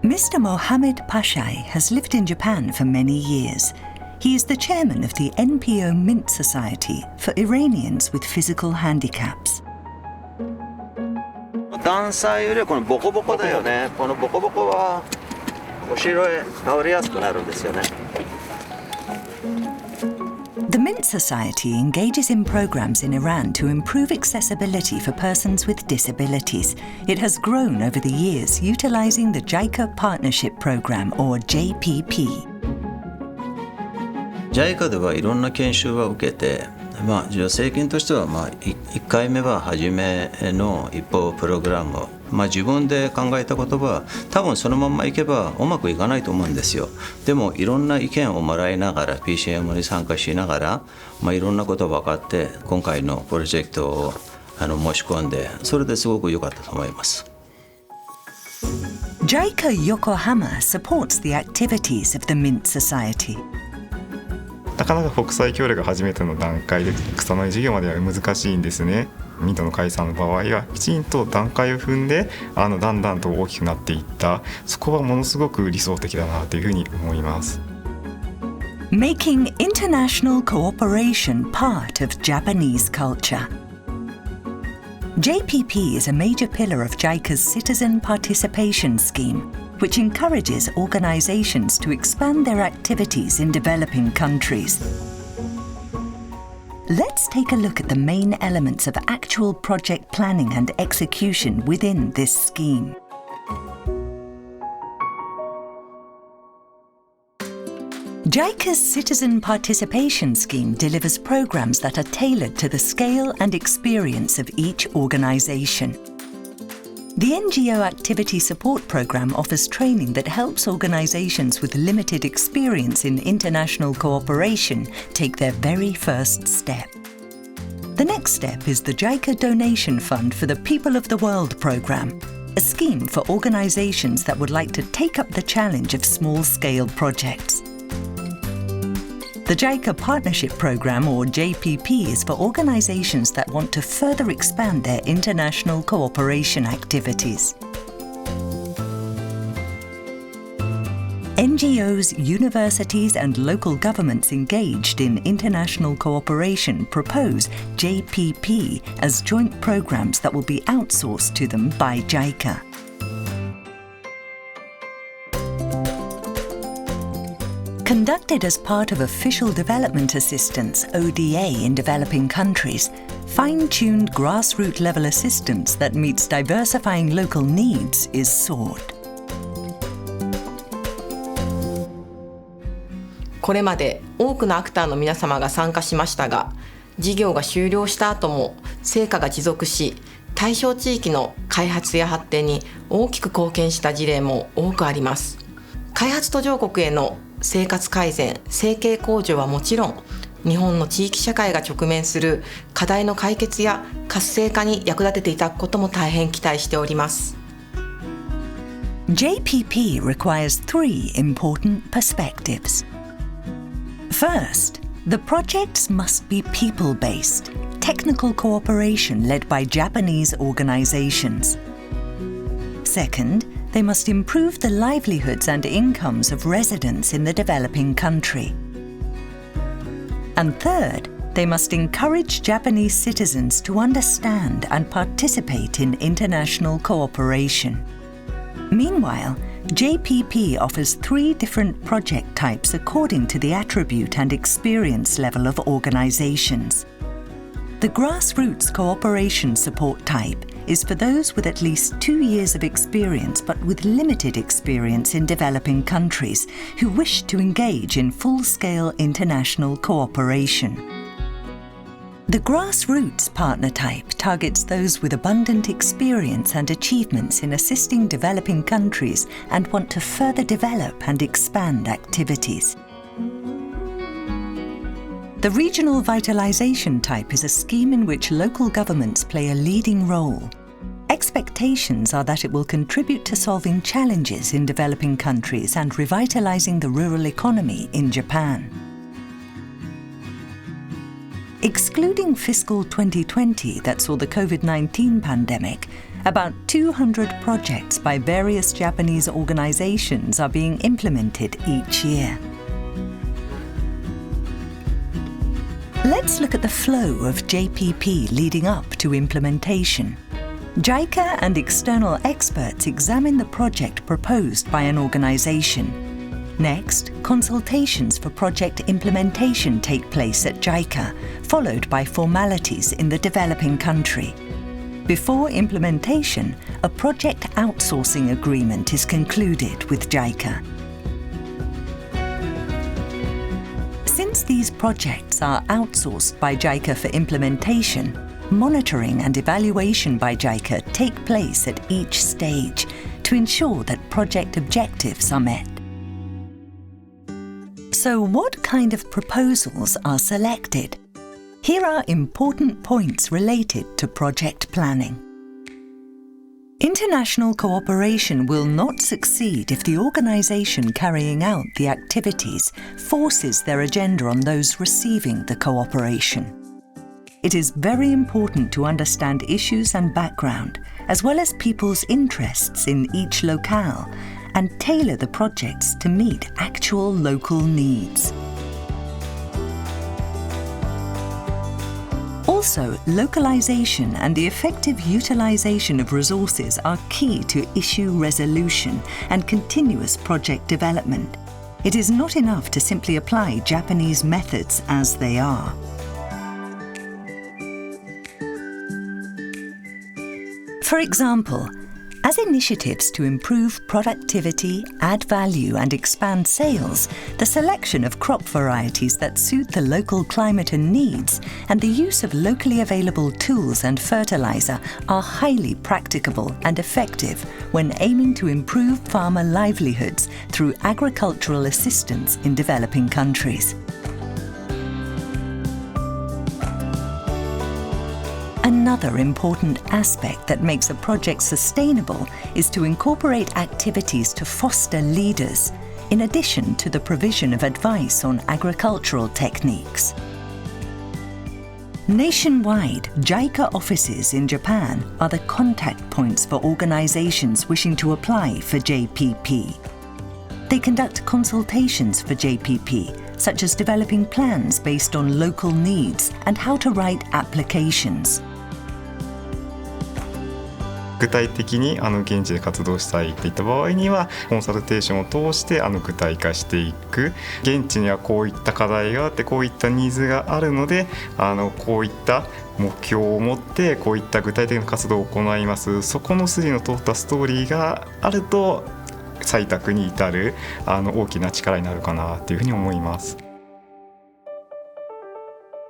Mr. Mohammed Pashai has lived in Japan for many years. He is the chairman of the NPO Mint Society for Iranians with physical handicaps. 段差よりはこのボコボコだよね。このボコボコは後ろへ倒れやすくなるんですよね。The Mint Society engages in programs in Iran to improve accessibility for persons with disabilities. It has grown over the years, utilizing the JICA Partnership Programme, or JPP. JICA ではいろんな研修を受けて、政権としては1回目は初めの一歩プログラム、自分で考えたことは多分そのままいけばうまくいかないと思うんですよ。でもいろんな意見をもらいながら PCM に参加しながら、いろんなことが分かって今回のプロジェクトを申し込んで、それですごく良かったと思います。JICA Yokohama supports the activities of the Mint Society. なかなか国際協力が初めての段階で草の根事業までは難しいんですね。ミントの解散の場合はきちんと段階を踏んでだんだんと大きくなっていった、そこはものすごく理想的だなというふうに思います。 Making international cooperation part of Japanese culture. JPP is a major pillar of JICA's citizen participation scheme, which encourages organizations to expand their activities in developing countries. Let's take a look at the main elements of actual project planning and execution within this scheme. JICA's Citizen Participation Scheme delivers programs that are tailored to the scale and experience of each organization. The NGO Activity Support Programme offers training that helps organizations with limited experience in international cooperation take their very first step. The next step is the JICA Donation Fund for the People of the World Programme, a scheme for organizations that would like to take up the challenge of small-scale projects. The JICA Partnership Programme, or JPP, is for organizations that want to further expand their international cooperation activities. NGOs, universities and local governments engaged in international cooperation propose JPP as joint programs that will be outsourced to them by JICA. Conducted as part of official development assistance (ODA) in developing countries, fine-tuned grassroots-level assistance that meets diversifying local needs is sought. これまで多くのアクターの皆様が参加しましたが、事業が終了した後も成果が持続し、対象地域の開発や発展に大きく貢献した事例も多くあります。開発途上国への生活改善、生計向上はもちろん、日本の地域社会が直面する課題の解決や活性化に役立てていただくことも大変期待しております。JPP requires 3 important perspectives. First, the projects must be people-based, technical cooperation led by Japanese organizations. Second, they must improve the livelihoods and incomes of residents in the developing country. And third, they must encourage Japanese citizens to understand and participate in international cooperation. Meanwhile, JPP offers 3 different project types according to the attribute and experience level of organizations. The grassroots cooperation support type is for those with at least 2 years of experience but with limited experience in developing countries who wish to engage in full-scale international cooperation. The grassroots partner type targets those with abundant experience and achievements in assisting developing countries and want to further develop and expand activities. The regional vitalization type is a scheme in which local governments play a leading role. Expectations are that it will contribute to solving challenges in developing countries and revitalizing the rural economy in Japan. Excluding fiscal 2020 that saw the COVID-19 pandemic, About 200 projects by various Japanese organizations are being implemented each year. Let's look at the flow of JPP leading up to implementation. JICA and external experts examine the project proposed by an organization. Next, consultations for project implementation take place at JICA, followed by formalities in the developing country. Before implementation, a project outsourcing agreement is concluded with JICA. Since these projects are outsourced by JICA for implementation, monitoring and evaluation by JICA take place at each stage to ensure that project objectives are met. So, what kind of proposals are selected? Here are important points related to project planning. International cooperation will not succeed if the organization carrying out the activities forces their agenda on those receiving the cooperation. It is very important to understand issues and background, as well as people's interests in each locale, and tailor the projects to meet actual local needs. Also, localization and the effective utilization of resources are key to issue resolution and continuous project development. It is not enough to simply apply Japanese methods as they are. For example, as initiatives to improve productivity, add value and expand sales, the selection of crop varieties that suit the local climate and needs, and the use of locally available tools and fertilizer are highly practicable and effective when aiming to improve farmer livelihoods through agricultural assistance in developing countries. Another important aspect that makes a project sustainable is to incorporate activities to foster leaders, in addition to the provision of advice on agricultural techniques. Nationwide, JICA offices in Japan are the contact points for organizations wishing to apply for JPP. They conduct consultations for JPP, such as developing plans based on local needs and how to write applications. 具体的に現地で活動したいっていった場合にはコンサルテーションを通して具体化していく。現地にはこういった課題があってこういったニーズがあるのでこういった目標を持ってこういった具体的な活動を行います。そこの筋の通ったストーリーがあると採択に至る大きな力になるかなというふうに思います。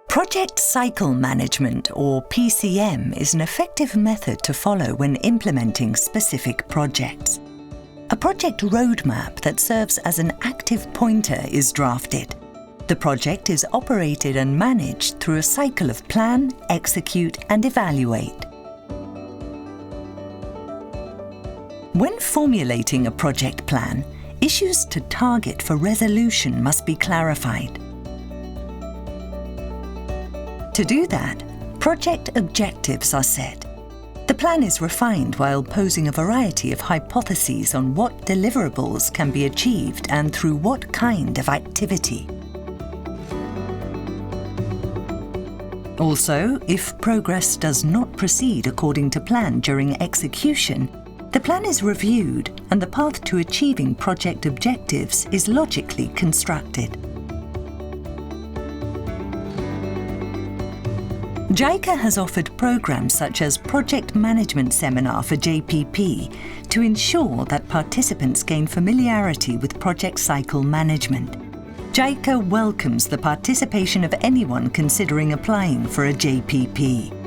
Project Cycle Management, or PCM, is an effective method to follow when implementing specific projects. A project roadmap that serves as an active pointer is drafted. The project is operated and managed through a cycle of plan, execute, and evaluate. When formulating a project plan, issues to target for resolution must be clarified. To do that, project objectives are set. The plan is refined while posing a variety of hypotheses on what deliverables can be achieved and through what kind of activity. Also, if progress does not proceed according to plan during execution, the plan is reviewed and the path to achieving project objectives is logically constructed. JICA has offered programs such as Project Management Seminar for JPP to ensure that participants gain familiarity with project cycle management. JICA welcomes the participation of anyone considering applying for a JPP.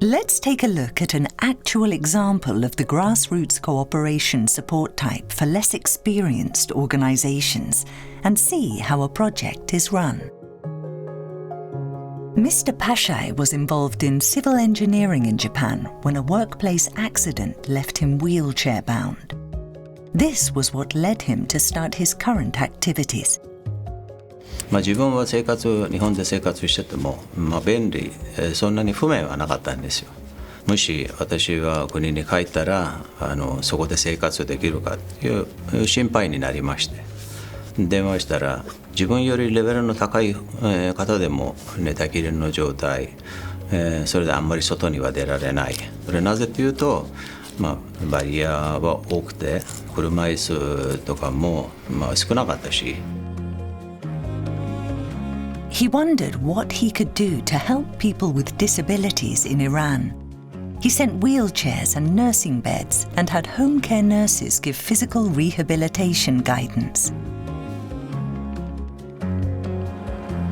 Let's take a look at an actual example of the grassroots cooperation support type for less experienced organizations and see how a project is run. Mr. Pashai was involved in civil engineering in Japan when a workplace accident left him wheelchair-bound. This was what led him to start his current activities. 自分は日本で生活してても、便利、そんなに不便はなかったんですよ。もし私は国に帰ったらそこで生活できるかという心配になりまして、電話したら自分よりレベルの高い方でも寝たきりの状態、それであんまり外には出られない。それなぜというと、バリアは多くて車椅子とかも少なかったし。He wondered what he could do to help people with disabilities in Iran. He sent wheelchairs and nursing beds and had home care nurses give physical rehabilitation guidance.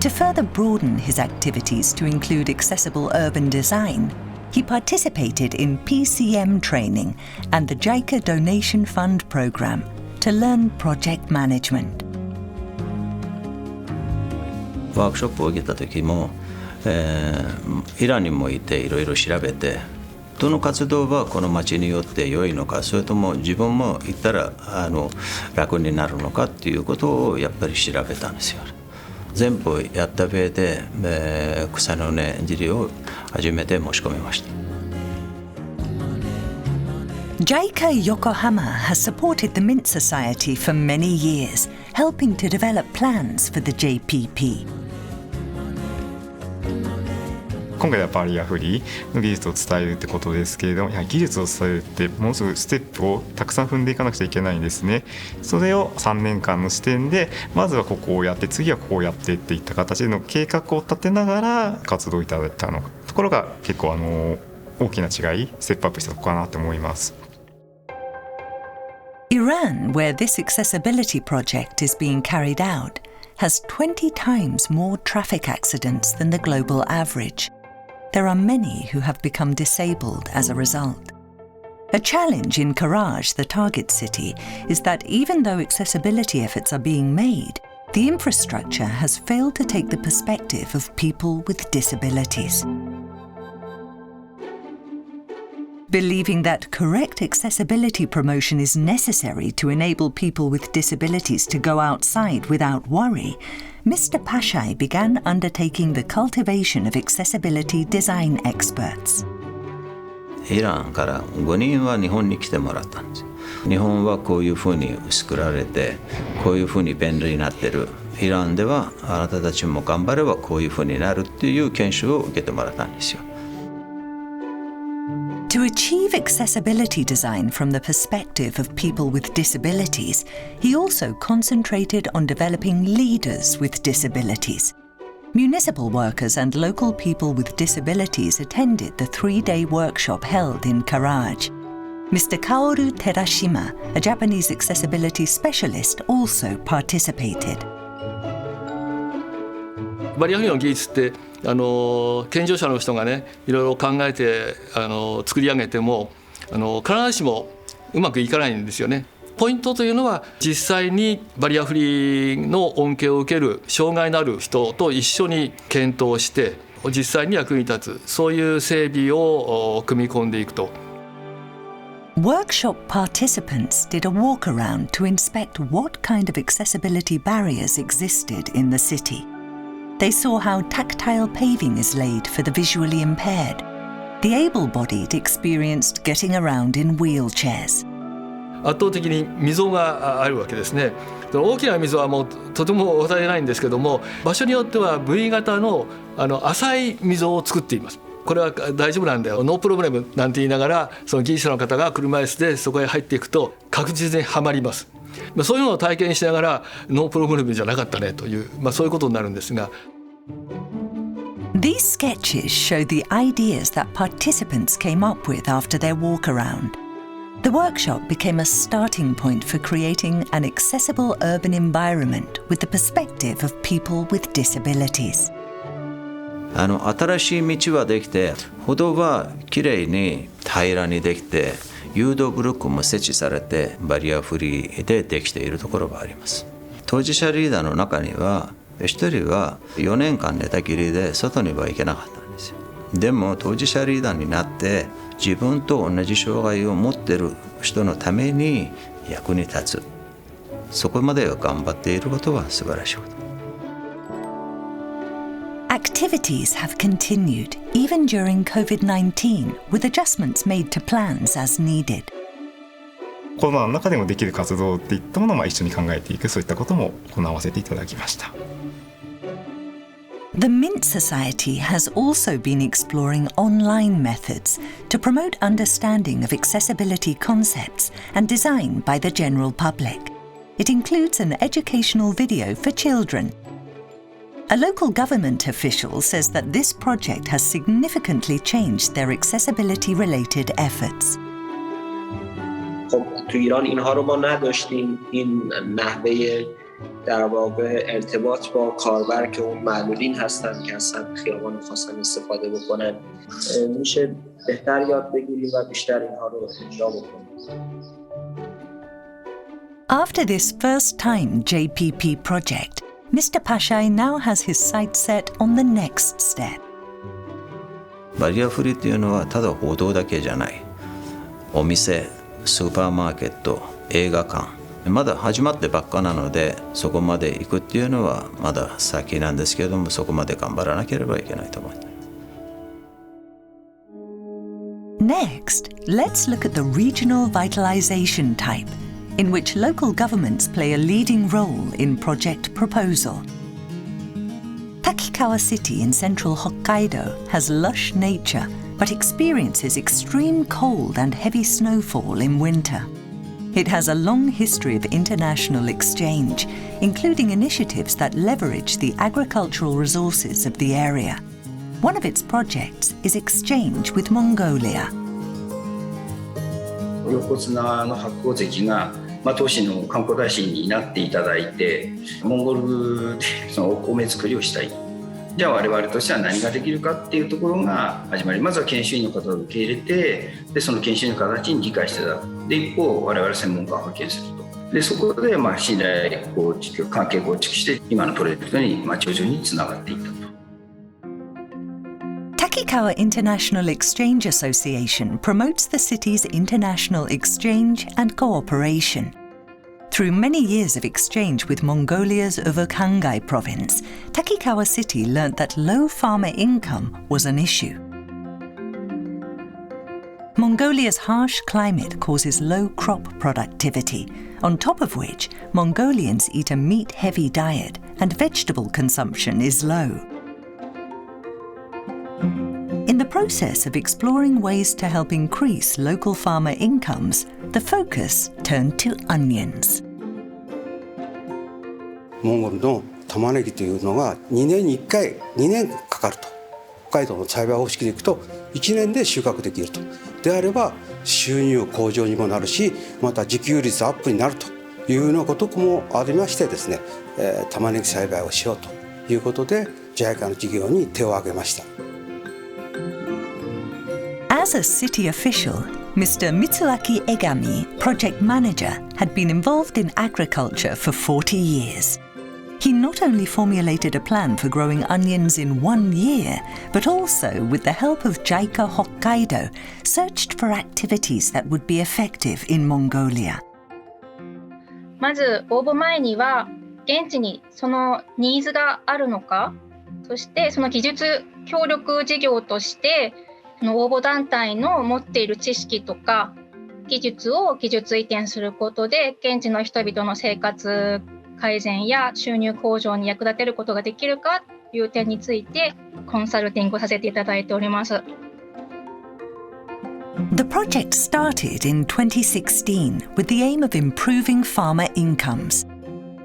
To further broaden his activities to include accessible urban design, he participated in PCM training and the JICA Donation Fund Programme to learn project management. ワークショップを受けた時も、イランにもいていろいろ調べて、どの活動はこの町によって良いのか、それとも自分も行ったら楽になるのかっていうことをやっぱり調べたんですよ。全部やった上で、草の根治療を初めて申し込みました。JICA Yokohama has supported the Mint Society for many years, helping to develop plans for the JPP. 今回はバリアフリーの技術を伝えるってことですけれども、技術を伝えるってものすごくステップをたくさん踏んでいかなくちゃいけないんですね。それを3年間の視点で、まずはここをやって、次はここをやってっていった形での計画を立てながら活動いただいたのところが結構大きな違い、ステップアップしたところかなと思います。Iran, where this accessibility project is being carried out, has 20 times more traffic accidents than the global average. There are many who have become disabled as a result. A challenge in Karaj, the target city, is that even though accessibility efforts are being made, the infrastructure has failed to take the perspective of people with disabilities. Believing that correct accessibility promotion is necessary to enable people with disabilities to go outside without worry, Mr. Pashai began undertaking the cultivation of accessibility design experts. イランから5人は日本に来てもらったんです。日本はこういうふうに作られて、こういうふうに便利になってる。イランではあなたたちも頑張ればこういうふうになるっていう研修を受けてもらったんですよ。To achieve accessibility design from the perspective of people with disabilities, he also concentrated on developing leaders with disabilities. Municipal workers and local people with disabilities attended the 3-day workshop held in Karaj. Mr. Kaoru Terashima, a Japanese accessibility specialist, also participated. バリアフリーの技術って健常者の人がね、いろいろ考えて作り上げても必ずしもうまくいかないんですよね。ポイントというのは、実際にバリアフリーの恩恵を受ける障害のある人と一緒に検討して実際に役に立つ、そういう整備を組み込んでいくと。Workshop participants did a walk around to inspect what kind of accessibility barriers existed in the city. They saw how tactile paving is laid for the visually impaired. The able-bodied experienced getting around in wheelchairs. 圧倒的に溝があるわけですね。大きな溝はもうとても渡れないんですけども、場所によっては V 型の浅い溝を作っています。これは大丈夫なんだよ、ノープロブレムなんて言いながら、その技術者の方が車椅子でそこへ入っていくと確実にはまります。そういうのを体験しながらノープログラムじゃなかったねという、そういうことになるんですが。These sketches show the ideas that participants came up with after their walk around. The workshop became a starting point for creating an accessible urban environment with the perspective of people with disabilities. 新しい道はできて、歩道はきれいに平らにできて、誘導ブロックも設置されてバリアフリーでできているところがあります。当事者リーダーの中には一人は4年間寝たきりで外には行けなかったんですよ。でも当事者リーダーになって自分と同じ障害を持っている人のために役に立つ、そこまで頑張っていることは素晴らしいこと。Activities have continued even during COVID-19 with adjustments made to plans as needed. コロナの中でもできる活動っていったものを一緒に考えていく、そういったことも行わせていただきました。The Mint Society has also been exploring online methods to promote understanding of accessibility concepts and design by the general public. It includes an educational video for children. A local government official says that this project has significantly changed their accessibility-related efforts. خب تو ایران اینها رو ما نداشتیم، این نحوه در واقع ارتباط با کاربر که اون معلولین هستن که اصلا خیابان خواستن استفاده بکنن، میشه بهتر یاد بگیریم و بیشتر اینها رو اجرا بکنیم. After this first-time JPP project, Mr. Pashai now has his sights set on the next step. バリアフリーっていうのはただ歩道だけじゃない。お店、スーパーマーケット、映画館、まだ始まってばっかなので、そこまで行くっていうのはまだ先なんですけれども、そこまで頑張らなければいけないと思います。Next, let's look at the regional vitalization type, in which local governments play a leading role in project proposal. Takikawa City in central Hokkaido has lush nature, but experiences extreme cold and heavy snowfall in winter. It has a long history of international exchange, including initiatives that leverage the agricultural resources of the area. One of its projects is exchange with Mongolia. 横綱の白鵬関が当時の観光大使になっていただいて、モンゴルでそのお米作りをしたい。じゃあ我々としては何ができるかっていうところが始まり、まずは研修員の方を受け入れて、でその研修員の方たちに理解していただく。で一方我々専門家を派遣すると。でそこで信頼構築、関係構築して今のプロジェクトに徐々につながっていったと。Takikawa International Exchange Association promotes the city's international exchange and cooperation. Through many years of exchange with Mongolia's Uvukhangai province, Takikawa City learnt that low farmer income was an issue. Mongolia's harsh climate causes low crop productivity, on top of which Mongolians eat a meat-heavy diet and vegetable consumption is low. In the process of exploring ways to help increase local farmer incomes, the focus turned to onions. モンゴルの玉ねぎというのが2年に1回2年かかると。北海道の栽培方式でいくと1年で収穫できると。であれば収入向上にもなるし、また自給率アップになるというようなこともありましてですね、玉ねぎ栽培をしようということで JICA の事業に手を挙げました。As a city official, Mr. Mitsuaki Egami, project manager, had been involved in agriculture for 40 years. He not only formulated a plan for growing onions in 1 year, but also, with the help of JICA Hokkaido, searched for activities that would be effective in Mongolia. まず応募前には現地にそのニーズがあるのか、そしてその技術協力事業として応募団体の持っている知識とか技術を技術移転することで現地の人々の生活改善や収入向上に役立てることができるかという点についてコンサルティングをさせていただいております。The project started in 2016 with the aim of improving farmer incomes.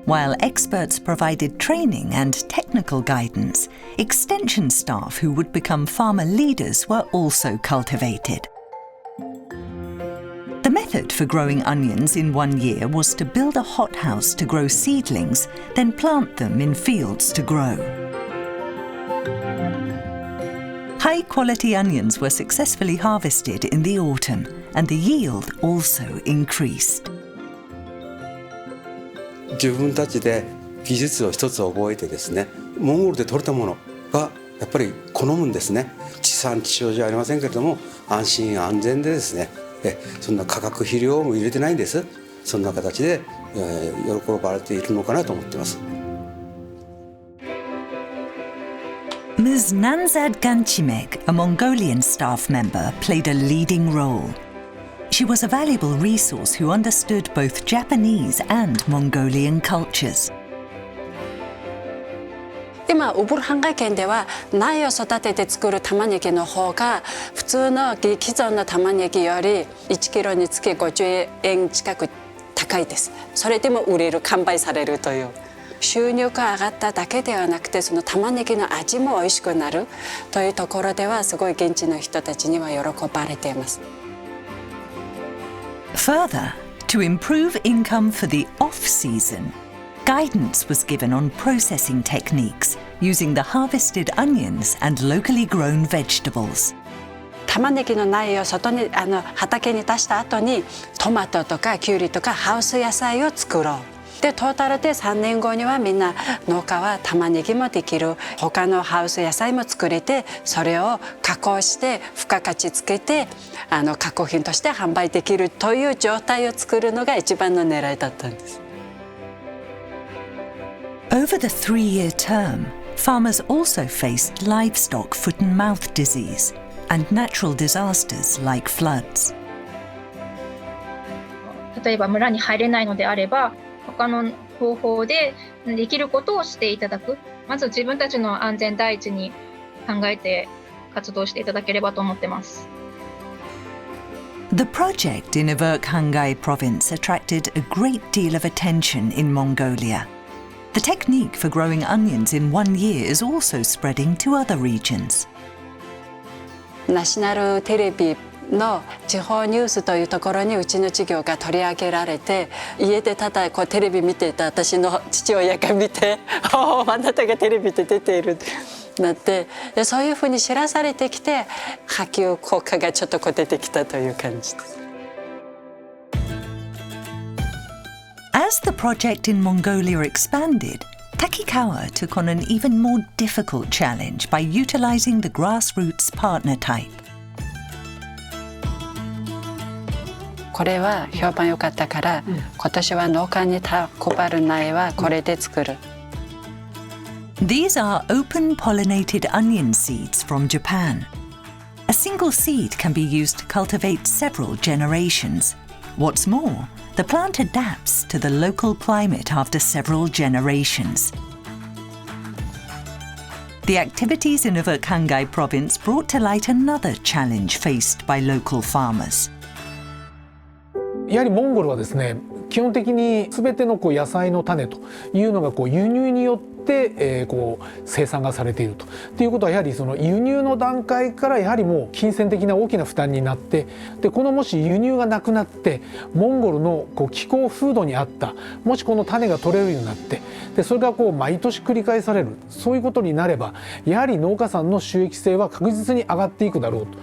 While experts provided training and technical guidance, extension staff who would become farmer leaders were also cultivated. The method for growing onions in 1 year was to build a hothouse to grow seedlings, then plant them in fields to grow. High-quality onions were successfully harvested in the autumn, and the yield also increased. 自分たちで技術を一つ覚えてですね、モンゴルで採れたものがやっぱり好むんですね。地産地消じゃありませんけれども安心安全でですね、そんな化学肥料も入れてないんです。そんな形で、喜ばれているのかなと思っています。Ms. Nanzad Ganchimek, a Mongolian staff member, played a leading role. She was a valuable resource who understood both Japanese and Mongolian cultures. 今ウブルハンガイ県では苗を育てて作る玉ねぎの方が普通の既存の玉ねぎより1キロにつき50円近く高いです。それでも売れる、完売されるという。収入が上がっただけではなくて、その玉ねぎの味も美味しくなるというところではすごい現地の人たちには喜ばれています。Further, to improve income for the off-season, guidance was given on processing techniques using the harvested onions and locally grown vegetables. 玉ねぎの苗を外に畑に出した後にトマトとかキュウリとかハウス野菜を作ろう。でトータルで3年後にはみんな農家は玉ねぎもできる、他のハウス野菜も作れて、それを加工して付加価値つけて加工品として販売できるという状態を作るのが一番の狙いだったんです。Over the 3-year term, farmers also faced livestock foot and mouth disease and natural disasters like floods. 例えば村に入れないのであれば、他の方法でできることをしていただく。まず自分たちの安全第一に考えて活動していただければと思ってます。The project in Avurk Hangai province attracted a great deal of attention in Mongolia. The technique for growing onions in 1 year is also spreading to other regions. ナショナルテレビの地方ニュースというところにうちの事業が取り上げられて、家でただテレビ見ていた私の父親が見て「あなたがテレビで出ている」ってなって、でそういうふうに知らされてきて波及効果がちょっと出てきたという感じです。As the project in Mongolia expanded, Takikawa took on an even more difficult challenge by utilizing the grassroots partner type. これは評判良かったから、今年は農家に配る苗はこれで作る。These are open pollinated onion seeds from Japan. A single seed can be used to cultivate several generations. What's more, the plant adapts to the local climate after several generations. The activities in Avurk Hangai province brought to light another challenge faced by local farmers. やはりモンゴルはですね、基本的に全ての野菜の種というのが輸入によって生産がされているということは、やはりその輸入の段階からやはりもう金銭的な大きな負担になって、でこのもし輸入がなくなってモンゴルの気候風土に合ったもしこの種が取れるようになって、でそれが毎年繰り返される、そういうことになればやはり農家さんの収益性は確実に上がっていくだろうと。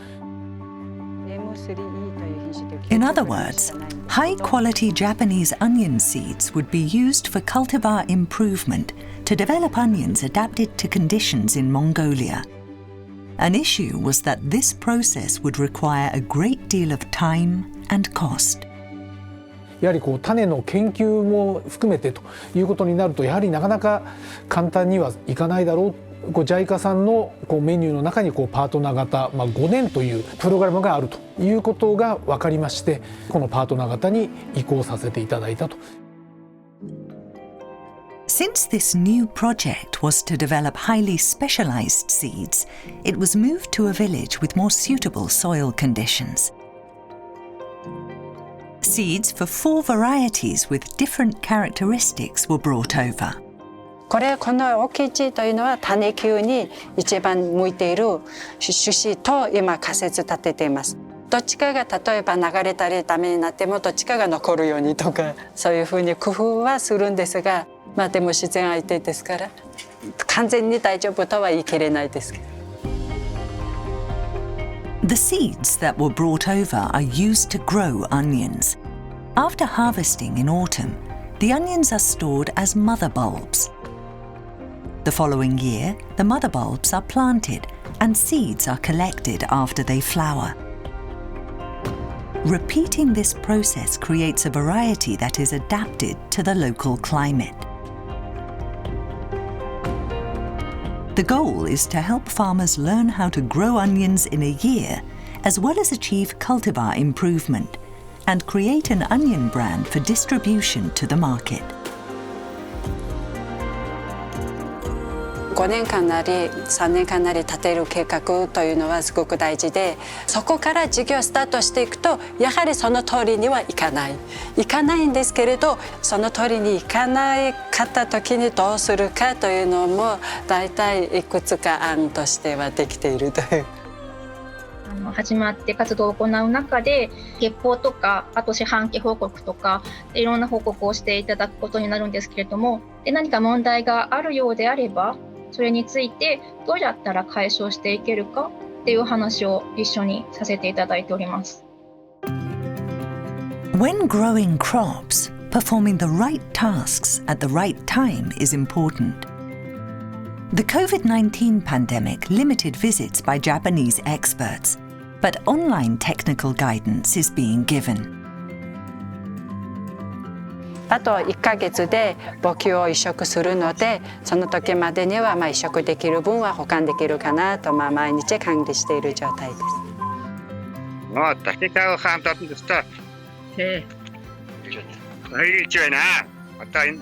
In other words, high-quality Japanese onion seeds would be used for cultivar improvement to develop onions adapted to conditions in Mongolia. An issue was that this process would require a great deal of time and cost. やはり種の研究も含めてということになると、やはりなかなか簡単にはいかないだろう。JICA さんのメニューの中にパートナー型、5年というプログラムがあるということが分かりまして、このパートナー型に移行させていただいたと。Since this new project was to develop highly specialized seeds, it was moved to a village with more suitable soil conditions. Seeds for 4 varieties with different characteristics were brought over. この大きい地というのは種球に一番向いている種子と今仮説立てています。どっちかが例えば流れたりダメになってもどっちかが残るようにとか、そういうふうに工夫はするんですが、でも自然相手ですから完全に大丈夫とは言い切れないですけど。The seeds that were brought over are used to grow onions. After harvesting in autumn, the onions are stored as mother bulbs. The following year, the mother bulbs are planted and seeds are collected after they flower. Repeating this process creates a variety that is adapted to the local climate. The goal is to help farmers learn how to grow onions in a year, as well as achieve cultivar improvement and create an onion brand for distribution to the market. 5年間なり3年間なり立てる計画というのはすごく大事で、そこから事業スタートしていくとやはりその通りにはいかないんですけれど、その通りにいかなかった時にどうするかというのも大体いくつか案としてはできているという。始まって活動を行う中で月報とか、あと四半期報告とかいろんな報告をしていただくことになるんですけれども、で何か問題があるようであればそれについてどうやったら解消していけるかっていう話を一緒にさせていただいております。When growing crops, performing the right tasks at the right time is important. The COVID-19 pandemic limited visits by Japanese experts, but online technical guidance is being given. あと1ヶ月で母球を移植するので、その時までには移植できる分は保管できるかなと、毎日管理している状態です。Takikawa хаан дотн төстэй. Баярлж байна. Одоо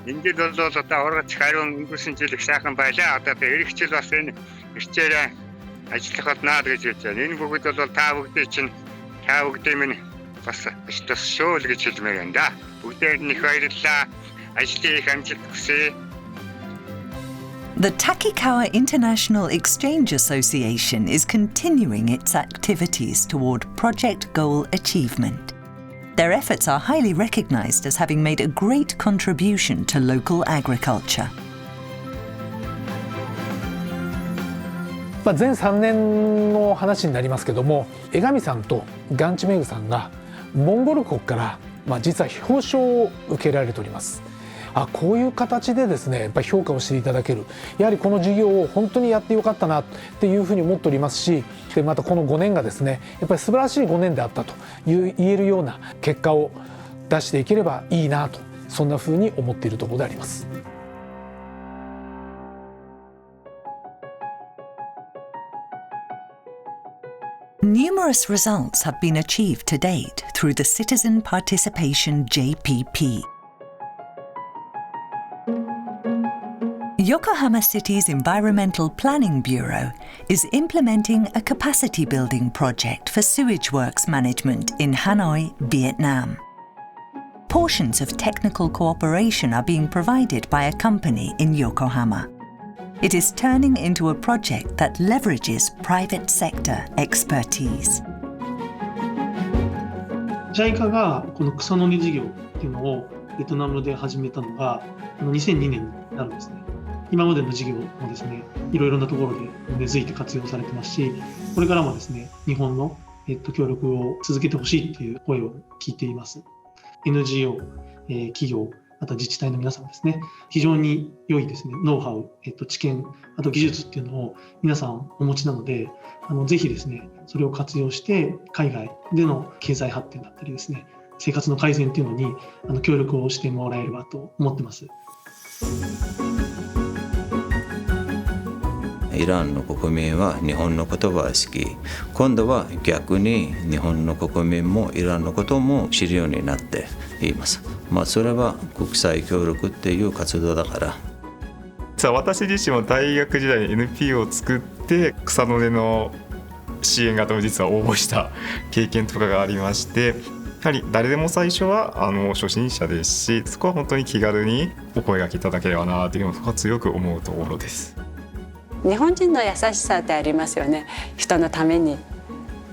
энэ жил бол одоо ургац хариун өнгөрсөн жил их сайхан байлаа. Одоо эх жил бас энэ хичээлээ ажиллах болно гэж хэлж байна. Энэ бүгд бол та бүгдийн минь бас ажлаас шүү л гэж хэлмээр байна да. Бүгдээр нь их баярлалаа. Ажлын их амжилт хүсье. The Takikawa International Exchange Association is continuing its activities toward project goal achievement. Their efforts are highly recognized as having made a great contribution to local agriculture. 前3年の話になりますけども、江上さんとガンチメグさんがモンゴル国から実は表彰を受けられております。こういう形でですね、やっぱり評価をしていただける、やはりこの事業を本当にやってよかったなっていうふうに思っておりますし、でまたこの5年がですね、やっぱり素晴らしい5年であったと言えるような結果を出していければいいなと、そんなふうに思っているところであります。Numerous results have been achieved to date through the Citizen Participation JPP. Yokohama City's Environmental Planning Bureau is implementing a capacity building project for sewage works management in Hanoi, Vietnam. Portions of technical cooperation are being provided by a company in Yokohama. It is turning into a project that leverages private sector expertise. JICA がこの草の根事業っていうのをベトナムで始めたのが2002年になるんですね。今までの事業もですね、いろいろなところで根付いて活用されてますし、これからもですね、日本の協力を続けてほしいっていう声を聞いています。NGO、企業、あと自治体の皆さんですね、非常に良いですね、ノウハウ、知見、あと技術っていうのを皆さんお持ちなので、ぜひですね、それを活用して海外での経済発展だったりですね、生活の改善っていうのに協力をしてもらえればと思ってます。イランの国民は日本のことが好き。今度は逆に日本の国民もイランのことも知るようになっています。それは国際協力っていう活動だから。私自身も大学時代に NPO を作って草の根の支援型を実は応募した経験とかがありまして、やはり誰でも最初は初心者ですし、そこは本当に気軽にお声掛けいただければなというのを強く思うところです。日本人の優しさってありますよね。人のために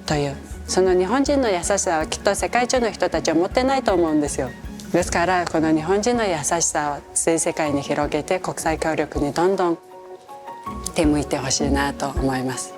という、その日本人の優しさはきっと世界中の人たちは持ってないと思うんですよ。ですからこの日本人の優しさを全世界に広げて国際協力にどんどん手向いてほしいなと思います。